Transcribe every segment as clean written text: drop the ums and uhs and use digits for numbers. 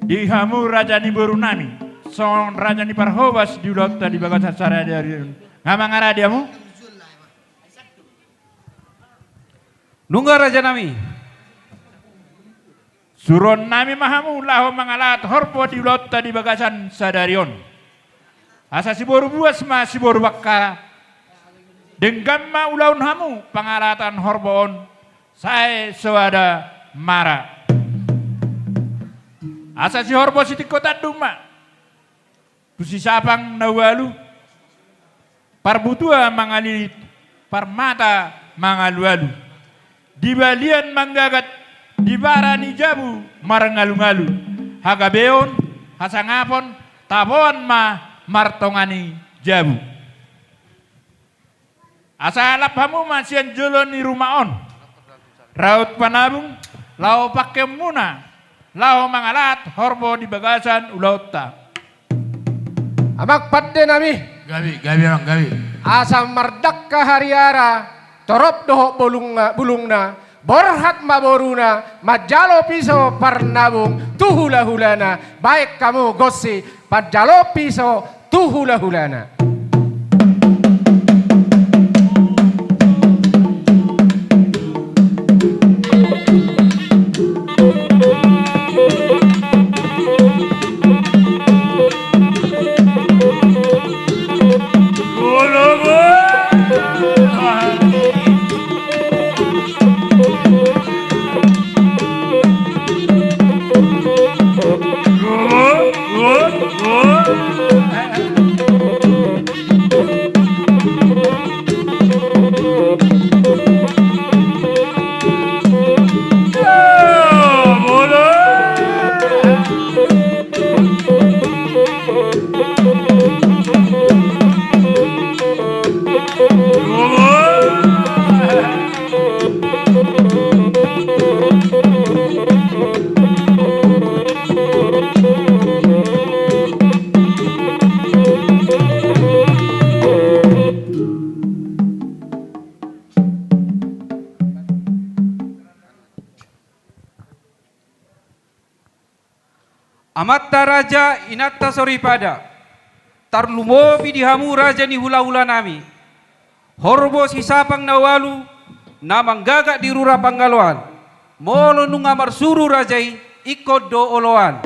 Dihamu Rajani Borunami, son Rajani Parhobas di ulota di bagat sasara dari ngamang aradiamu. Nungga Raja Nami. Suron nami mahamu laho mangalat horpo di ulota di bagasan sadarion. Asa si boru buas ma si boru bakka. Denggam ma ulaun hamu pangalatan horboon. Saya sewada mara. Asa si horbo si tikota duma. Tusi sapang nawalu. Parbutua mangalit. Parmata mangalu-alu. Di balian manggagat. Di barani jabu marangalu-ngalu. Hagabeon, hasangapon, tabon ma martongani jabu. Asa alap hamu masian jolon ni rumah on. Raut panabung, lau pakai muna. Lau mangalat horbo di bagasan ulauta. Amak padde nami. Gabi orang gabi. Asam mardak kahariara. Torop dohok bulungna. Borhat maboruna. Majalo piso parnabung. Tuhula-hulana. Baik kamu gosi. Majalo piso tuhula-hulana. Amatta raja inatta soripada. Tarlumobi dihamu raja ni hula-hula nami. Horbo sisapang nawalu namang gagak di rura panggaloan. Molo nunga marsuru rajai ikod do oloan.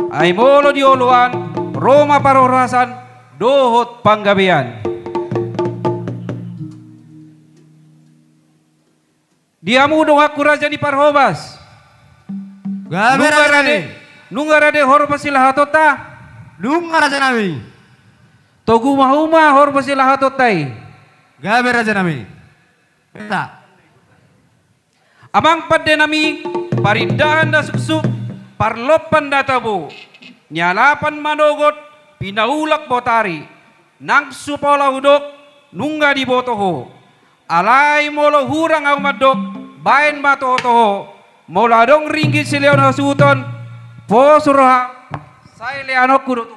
Ay molo di oloan Roma parorasan dohot panggabean. Dihamu dong aku raja ni Parhobas. Gabi Raja. Nunga rade horba sila hatota. Nunga Raja Nami. Togu mahuma horba sila hatotai. Gabi Raja Nami. Peta. Amang padde nami parindahan da suksuk parlopan da tabo. Nyalapan manogot pinaulak botari. Nang supola hudok nungga di botoho. Alay molo hurang ang madok bain matotoho. Moladong ringgit sileon hasuton. Posurha saya leanok kudo tuh.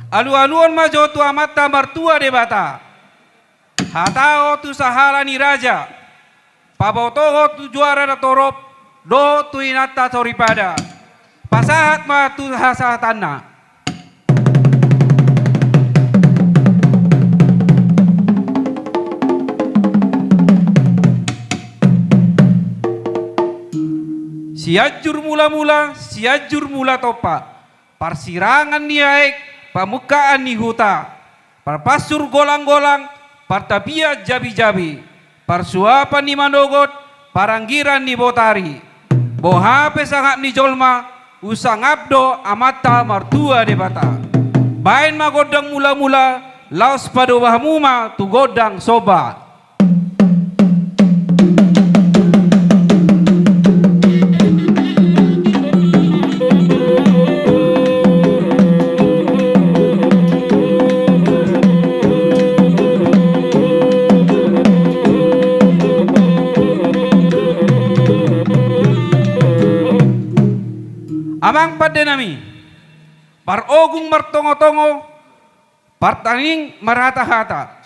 Alu-aluan majo tu amatta martua debata. Hatao tu sahala ni raja. Pabotoho tu juara da torop do tu inata toripada. Pasahat ma tu hasatanna. Siajur mula topa. Parsirangan ni aek, pamukaan ni huta. Parpasur golang-golang, partapia jabi-jabi. Parsuapan ni manogot, paranggiran ni botari. Bohape sangat ni jolma, usang abdo amata martua de bata. bain magodang mula-mula, laos padobah muma tu godang soba. Amang padenami, parogung martongo-tongo, partaning marhata-hata,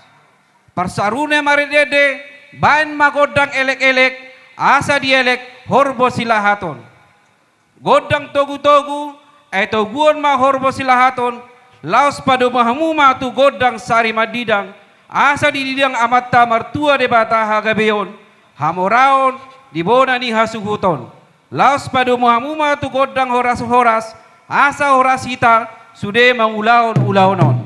parsarune maridede, bain magodang elek-elek, asa dielek, horbo silahaton. Godang togu-togu, toguan ma horbo silahaton, laos padu mahamuma tu godang sari madidang, asa dididang amatta martua de bata hagabeyon, hamoraon, dibona ni hasuhuton. Laos padu muhamuma tu godang horas-horas, asa horas hita, sude mangulaon-ulaonon.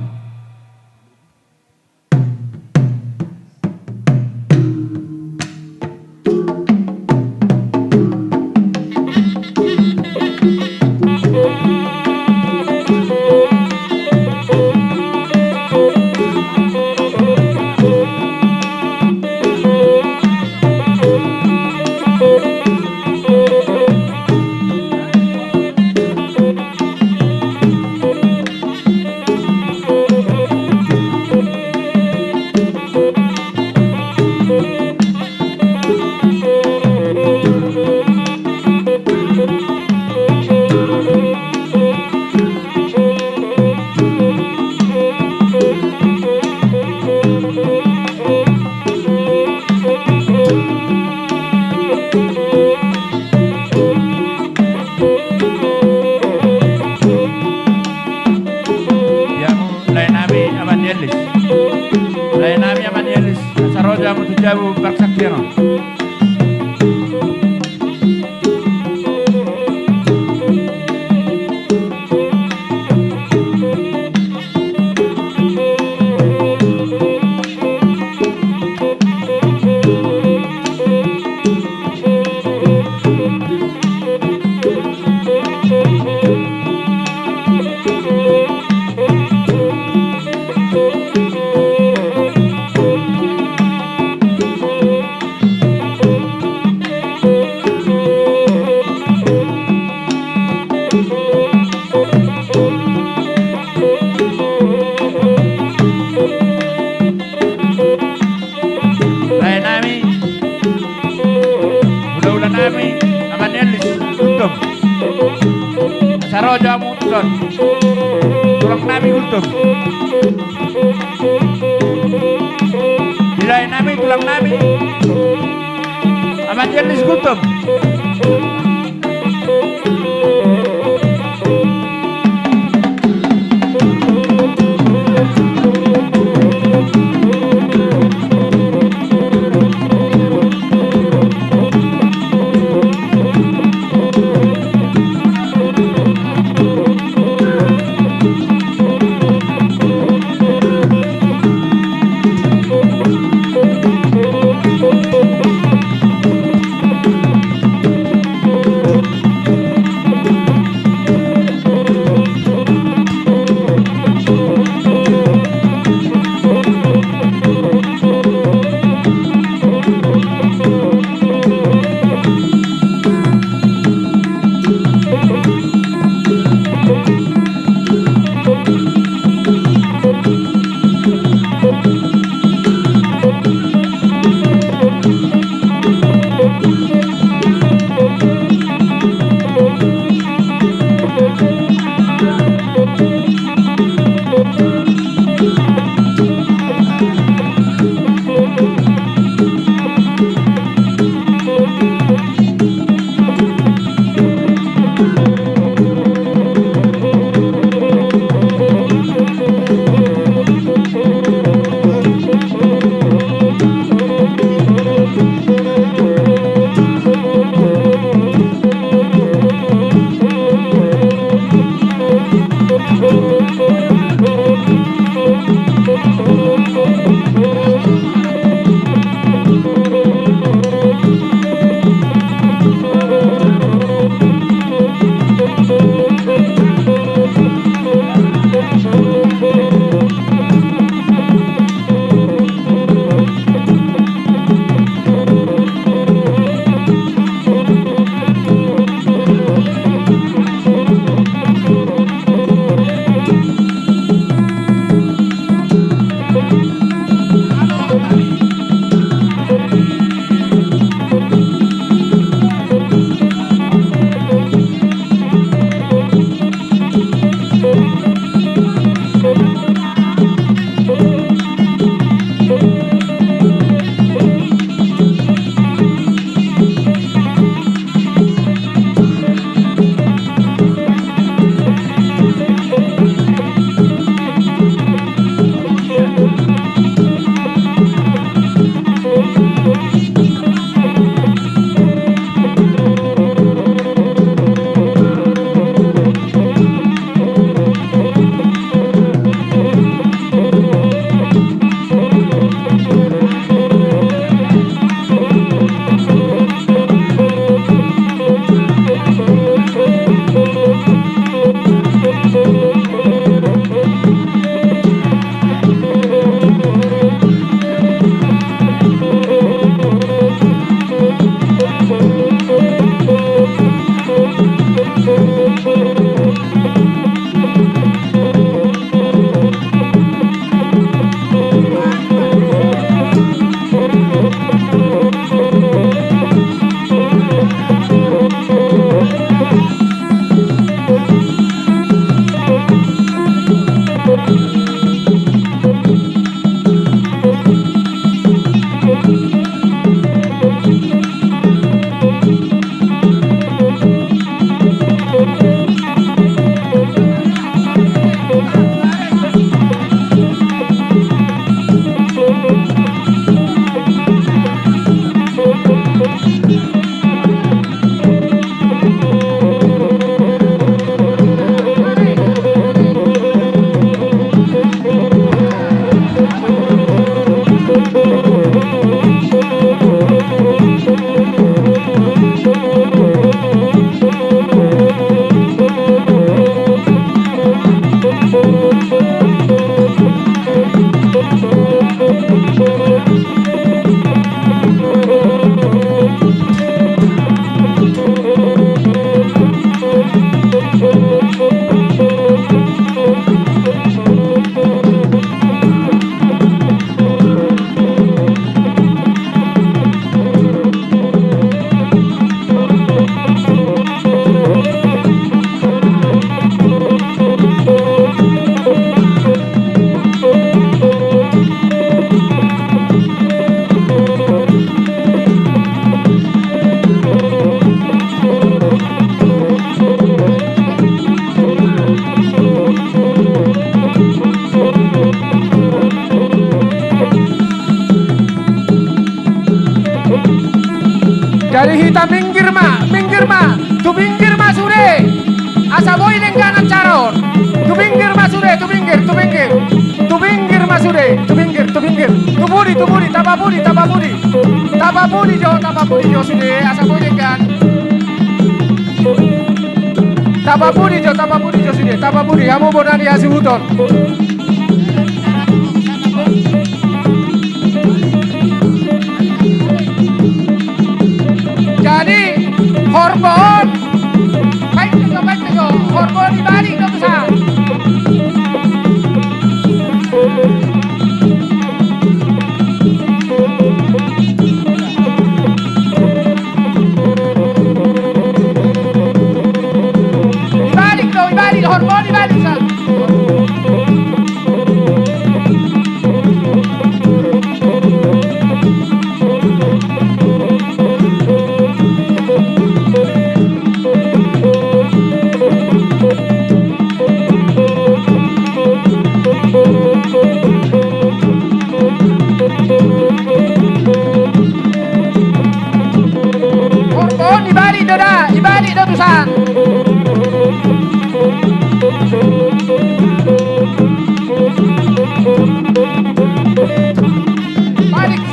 Saroja mutujabu baksaktiano. Saroja mutuson, tulang nami untung. Dilai nami tulang nami, aman jenis kutum. Kita minggir ma, tu minggir ma sude. Asa boy dengan acaron. Tu minggir ma sude, tu minggir ma sude, tu minggir. Tu budi, tapa budi jo sude. Asa boy dengan. Tapa budi jo sude, kamu bonan ya si huton. Jadi hormon baik jo hormon dibalik dong besar. Dibalik hormon dibalik sa. Ibalik dah tusan. Balik.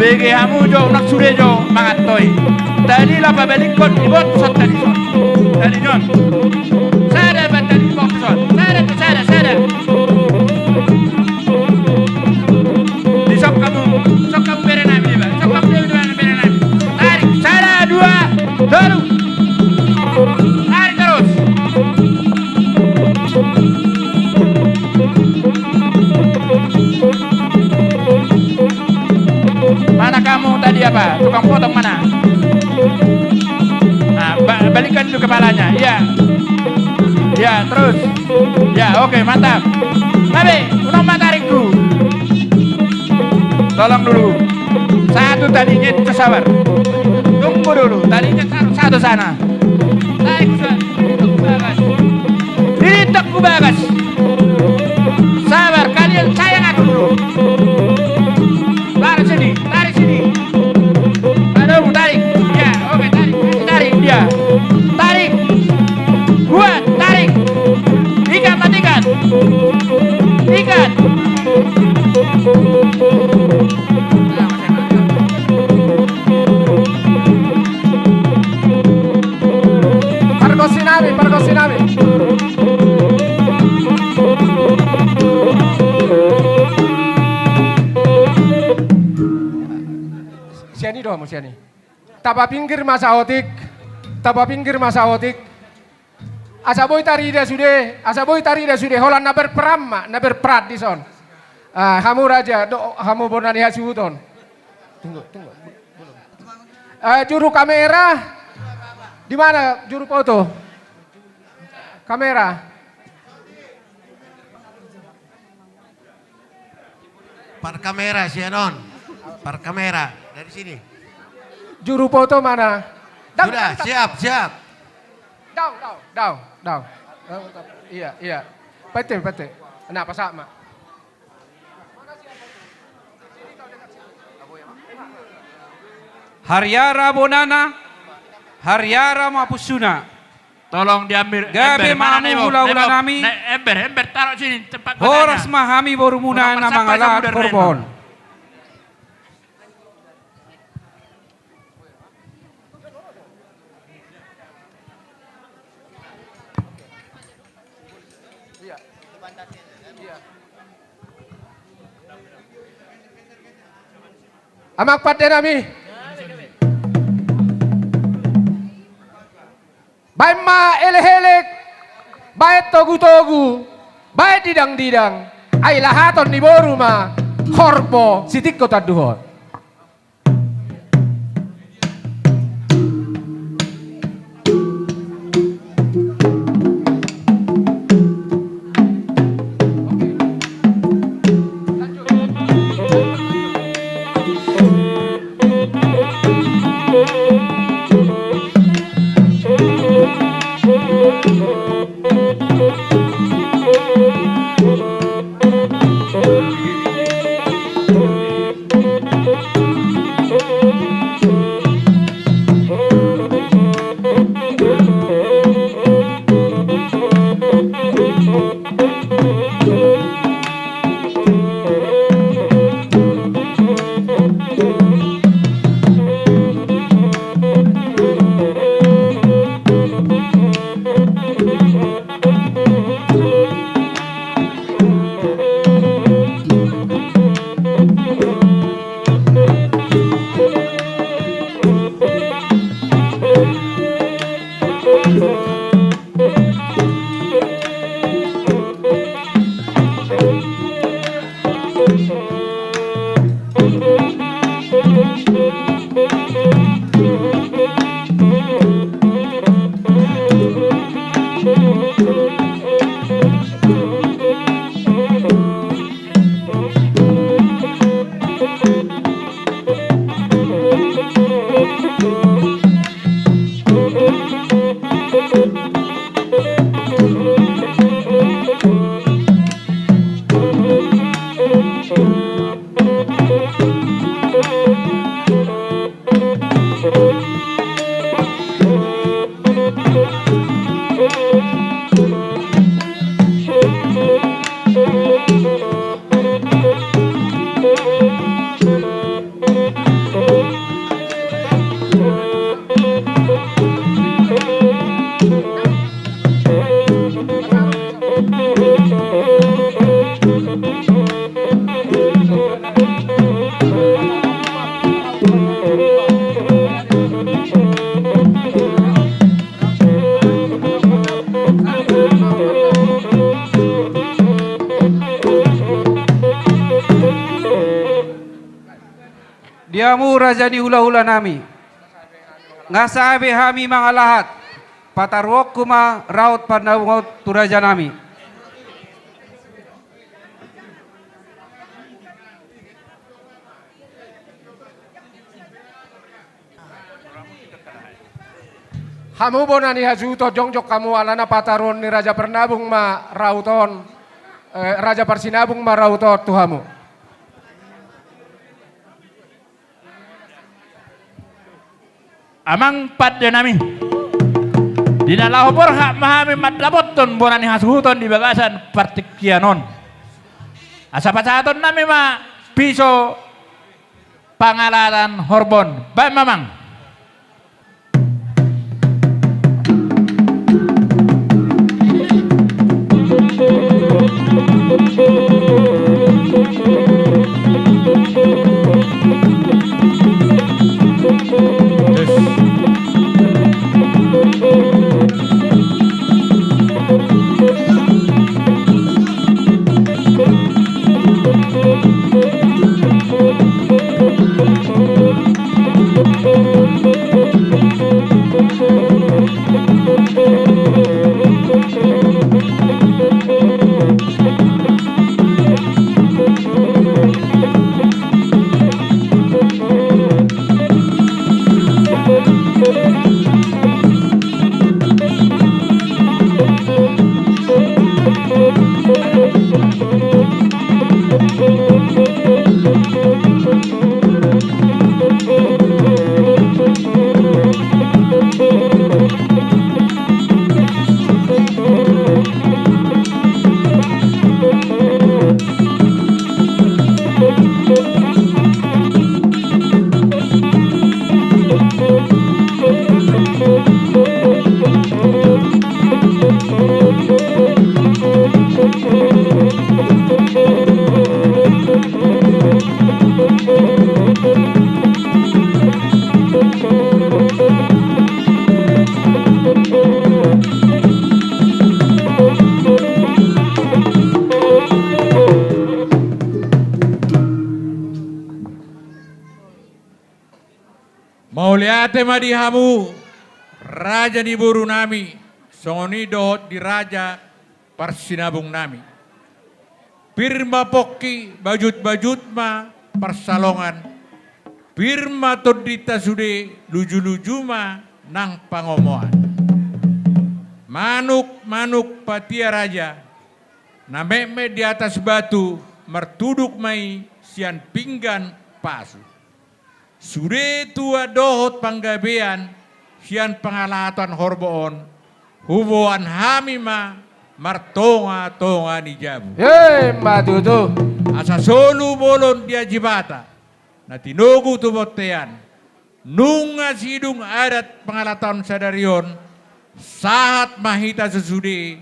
Bagi hamu jo nak sude jo mangatoi. Tadi lah pabalik kon ibot sot tadi son. Tadi jon. Sada batali ibot sot. Sada. Di sok kamu bere nami ni ba. Sok kamu bere nami. Tarik sada dua. Terus. Tarik terus. Mana kamu tadi apa? Tukang potong mana? Nah, balikan dulu kepalanya. Iya. Ya, terus. Ya, oke, mantap. Nabi, ulang tarikku. Tolong dulu. Satu tadinya kesawar. Tunggu dulu. Tadinya satu sana. Tarik bagas. Ditok ku bagas. Sabar, kalian sayang aku dulu. Tarik sini. Aduh, tarik. Ya, oke, tarik dia. Tarik. Kuat, tarik. Ikat. Pergosinami. Siani doang siani. Tapa pinggir masa otik. Asa boy tarida sude. Holan na berperat di son. Kamu raja, kamu bonan ya suton. Tunggu. Juru kamera. Di mana juru foto? Kamera. Par kamera Sianon. Par kamera dari sini. Juru foto mana? Sudah, siap. Down. Iya. Pete. Kenapa sama? Haryara Bonana, Haryara Mapusuna. Tolong diambil Gabe mamu ula nami. Ember taruh sini tempat Horas mahami borumuna na mangalat korbon. Amak pate nami. Baik ma elek-elek, baik togu-togu, baik didang-didang. Ay lahaton ni boru ma korpo sitik kota duhon. Diamu raja ni hula-hula nami. Ngasabi hami mga lahat. Patarwok kuma raut panawot tu raja nami. Hamu bonani hajuto jongjok kamu alana pataron ni Raja Pernabung ma rauton Raja Persinabung ma rautot tuhamu. Amang padde nami. Dinalahopor hak mahami madlaboton bonani hasuhuton di bagasan partikianon. Asapasaton nami ma piso pangalaran horbon. Baik mamang. Mauliate madihamu raja ni buru nami songoni dohot di raja Persinabung nami. Pirma pokki bajut-bajut ma persalongan. Pirma todita sude luju-luju ma nang pangomoan. Manuk-manuk patia raja. Nameme di atas batu mertuduk mai sian pinggan pasu. Sude tua dohot panggabean sian pengalatan horboon huboan hamima martonga-tonga ni jabu. Matutu. Asa solu bolon dia jibata na tinugu tu botean nunga sidung adat pengalatan sadarion saat mahita sesude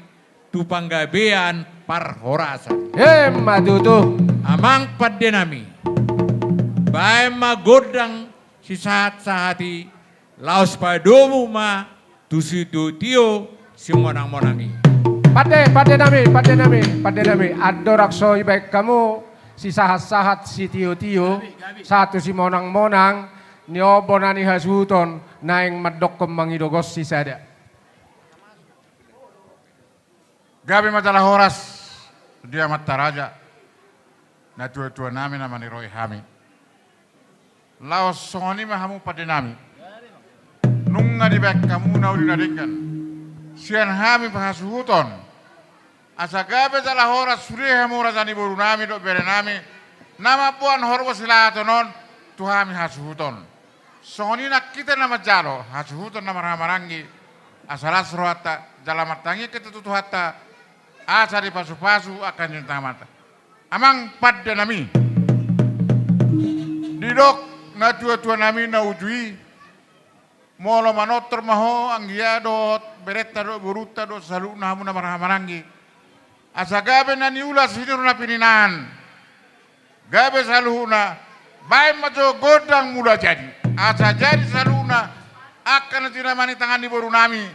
tu panggabean parhorasan. Matutu. Amang paddenami bae magodang si sahat-sahati laos padomu ma tusi tio si monang-monangi. Pade nami. Ado rakso baik kamu si sahat-sahat si tio satu si monang-monang niobonani hasuton naing medok mangidogos si sada. Gabi matalah horas dia mata raja na tua-tua nami namani roy hami. Laos songoni mahamu pada nami. Nunga di bek kamu nau dinadikan. Sian hami pahasuhuton. Asa gabe salah horas suri hamu rasani boru nami dok bere nami. Nama puan horbo silatonon tu hami hasuhuton. Songoni nak kita nama jalo hasuhuton nama ramarangi. Asalas rohata jalamartangi kita tutu hatta. Asa di pasu-pasu akan jentang mata. Amang pada nami. Didok na tua-tua nami na ujui molo manotor maho anggia dot beretta dot buruta dot salu namu na marhamanangi asa gabe na niula sinur na pininan gabe saluna bae majo godang mula jadi asa jadi saluna akan tinamani tangan di boru nami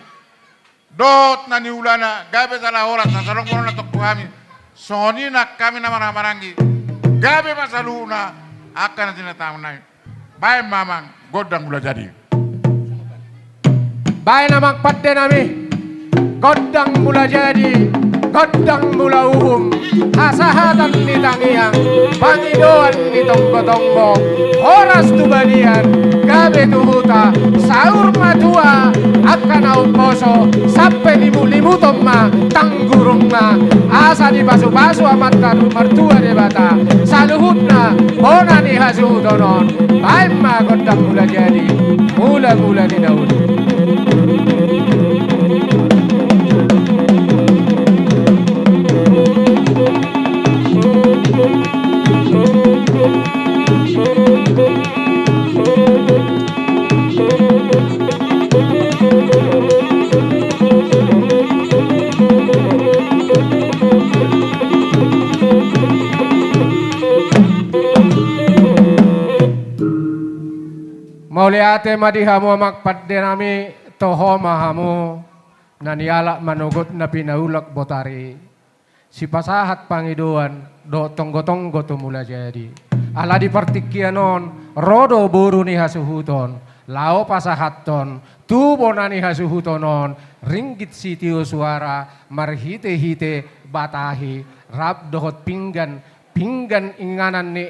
dot na niulana gabe salah horas salong kono na tok kami soni na kami na marhamanangi gabe masaluna akan tinatang nami bae mamang godang mula jadi. Baik namak padde nami godang mula jadi, godang mula uhum, hasahatan ni tangiang, pangidoan ni tonggo-tonggo, horas tu balian, gabe tu huta, saur matua, akan au poso, sampai limu-limu tomma, tanggurung ma, asa di basu-basu amat taru mertua de bata, saluhutna, bona ni hasu donon, baik ma godang mula jadi, mula-mula di daun. Mauliate madihamu amak padde nami toho mahamu naniala manugot na pinaulak botari si pasahat pangiduan do tonggo-tonggo tumula jadi ala di partikianon rodo buru ni hasuhuton lao pasahaton tubo na ni hasuhutonon ringgit sitio suara marhite-hite batahi rab dohot pinggan inganan ni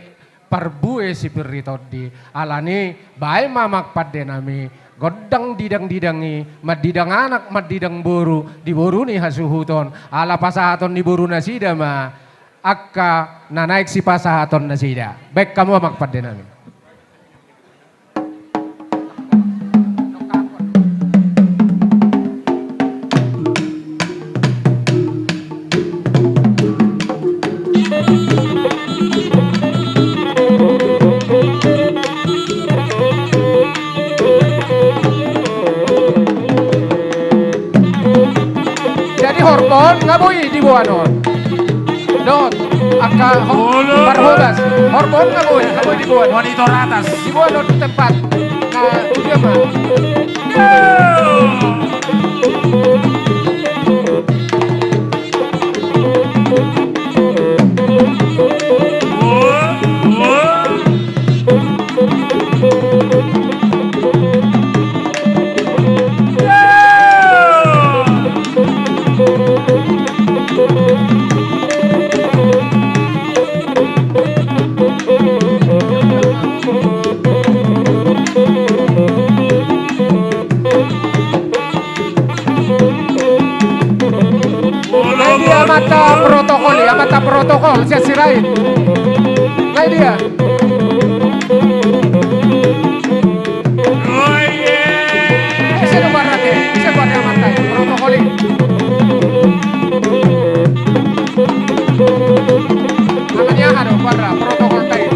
parbue si piritodi alani bae mamak padde nami godang didang-didangi madidang anak madidang boru di boru ni hasuhuton ala pasahaton di boru nasida ma akka nanaik si pasahaton nasida baik kamu mamak padde nami. Horbon ngaboy di buanon. Dot akka parhobas. Horbon ngaboy di buan. Monitor atas. Di buanon tempat. Nah, dia mah. Mata protokol saya sirain. Nah dia. Oh yeah. Bisa nomor nanti, bisa buat yang mata protokol ini. Namanya ada warna protokol tadi.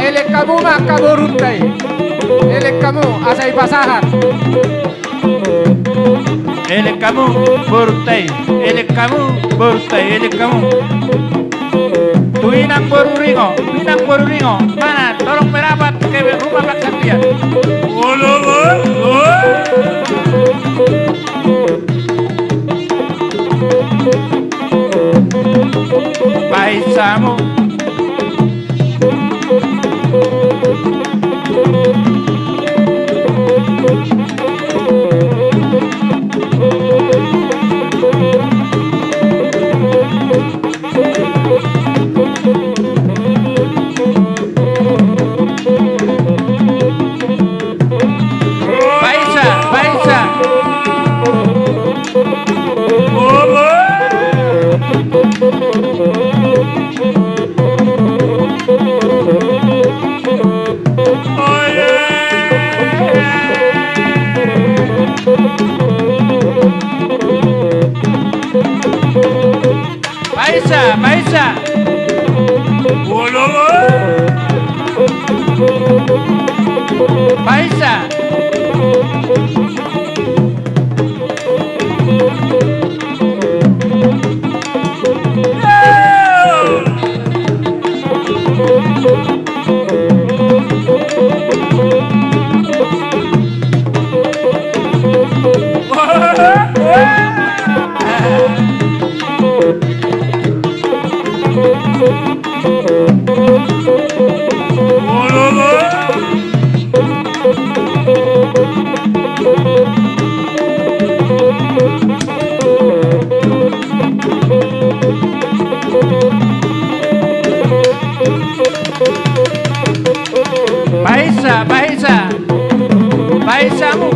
Elek kamu mah kaburuntai. Elek kamu asai pasahan. Elek kamu bertai, elek kamu bertai, elek kamu. Tuinang baru ringo. Mana? Tolong merapat ke rumah Pak Saktian. Paisamu. Paisa. Paisa. Paisamu.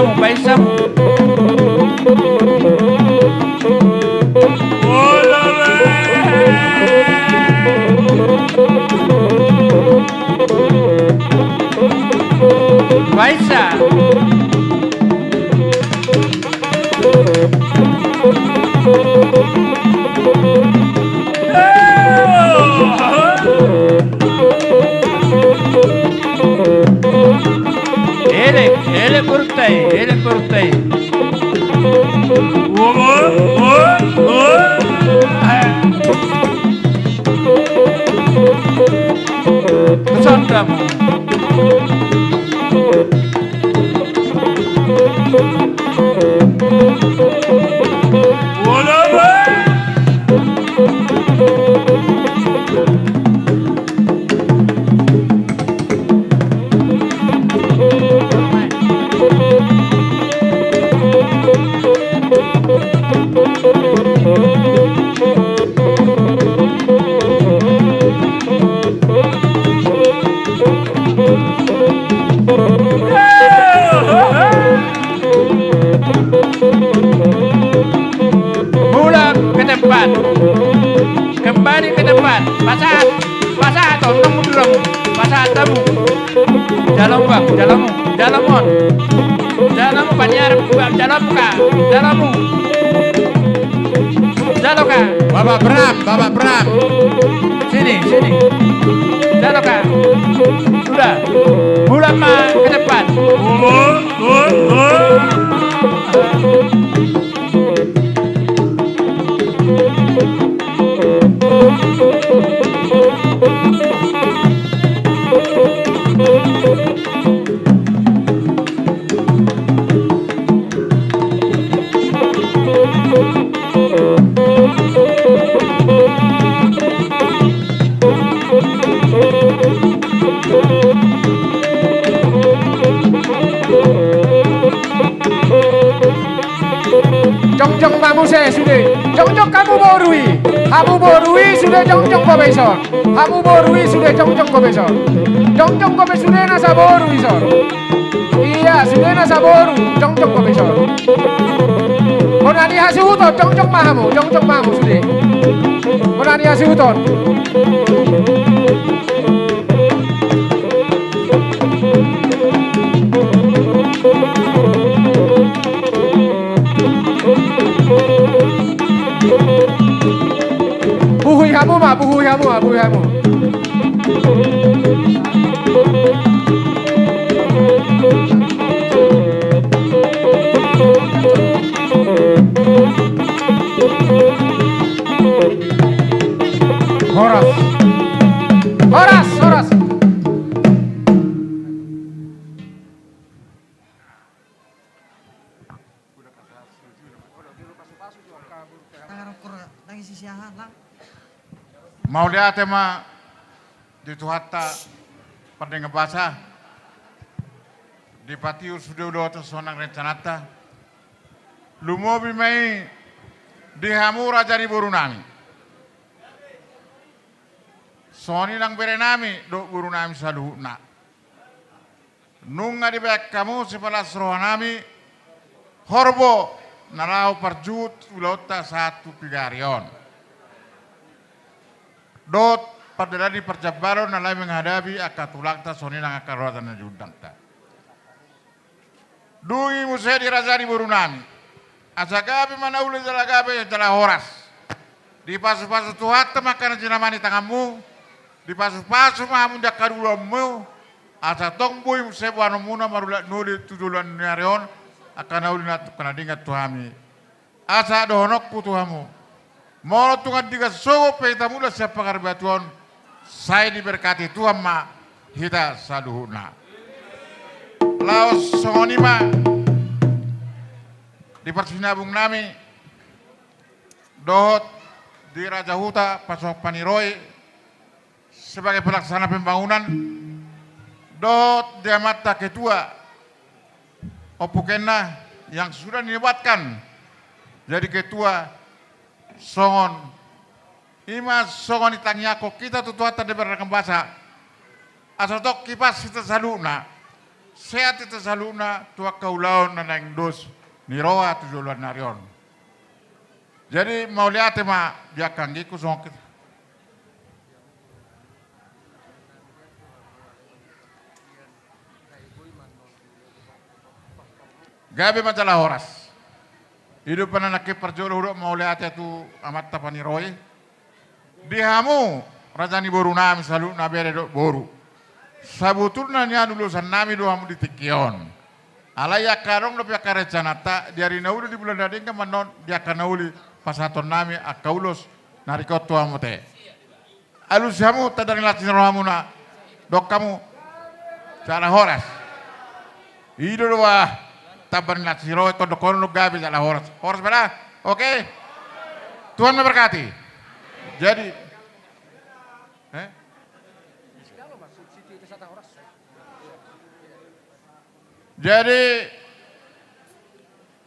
Paisamu. Paisa. Ele kurtai. Kesandamu. Kembali ke depan. Pasat tolong mundur. Pasat tamu. Jalamu banyak jalamu. Jaloka. Bapak Bram. Sini. Jaloka. Sudah. Mulai ke depan. kamu saya sudah. Jong kamu borui. Kamu borui sudah jong profesor. Kamu borui sudah jong profesor. Jong profesor sudah nasa borui sor. Iya sudah nasa boru jong profesor. Konani hasil huton jong mahamu sudah. Konani hasil huton. Buhui kamu. Horas. Mau dia tema di Tuhatta pada ngebasa di patiu sudah udah sonang rencanata lumobi mai di hamura jadi burunami soni nang berenami do burunami saluhna nunga di bek kamu sepalas rohanami horbo narau parjut ulota satu pigarion dot pada di perjabaran nalai menghadapi akatulakta soni nang akarotan na judangta. Dungi musai dirajani burunami. Asagabi mana uli jalagabe jala horas. Di pasu-pasu tuhat makan jinamani tangamu. Di pasu-pasu mahamu jakadulamu. Asa tongbui musai buano muna marulak nuli tujulan nyarion. Akan uli natu kena dingat tuhami. Asa dohonok putuhamu. Mau tungan tiga sogo peta mula siapa karbatuan saya diberkati Tuhan ma hita saduhuna. Laos songonima di persinabung nami dohot di Raja Huta Pasok Paniroi sebagai pelaksana pembangunan dohot di mata ketua Opukena yang sudah dilibatkan jadi ketua songon ima songon itanyako kita tutuatan di berkembasa asotok kipas kita saluna sehat kita saluna tua kaulaon na nang dos niroa tujuan narion jadi mau lihat ma dia kanggi ku songon kita gabe majalah horas hidup anak perjolo huruf mau lihat itu amat tapani roy dihamu rajani boru nami salu nabere do boru sabutulna nya lulusan nami do hamu ditikion alaya karong do pia karecanata diari nauli di bulan dading ka manon dia kanauli pasaton nami akaulos narikot tua mote alus hamu tadang latin rohamuna dok kamu cara horas hidup wah taban ngat siro itu dokon lu gabi salah horas beda oke Tuhan memberkati jadi jadi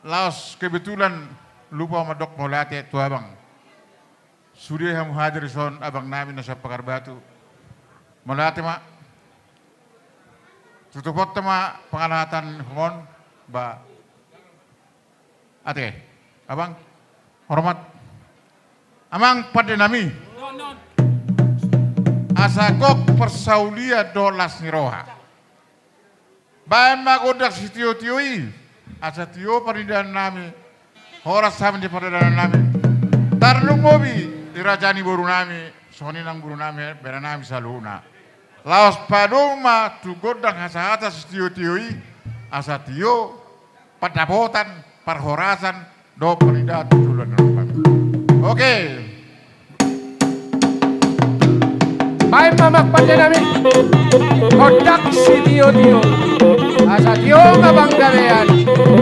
laos kebetulan lupa sama dok mau latih tu abang sudah yang hadir son abang nami nasa pakar batu mau latih mak tutupot tema pengalahatan humon ba ate abang hormat amang pada nami asakok persaulia dolas niroha bayan magodak si tioi asa tio paridan nami horas sama di paridan nami tarlung mobi dirajani buru nami soni nang buru nami beranami saluna laos padoma tu godang hasa si tioi asa tio padapotan parhorasan do perindah tujuan kami. Oke. Baik mamak panjenami kodak si tio asa tio ngabang gawean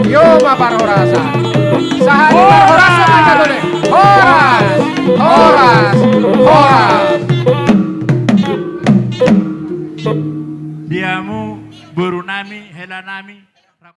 tio ma parhorasan sahari parhorasan katone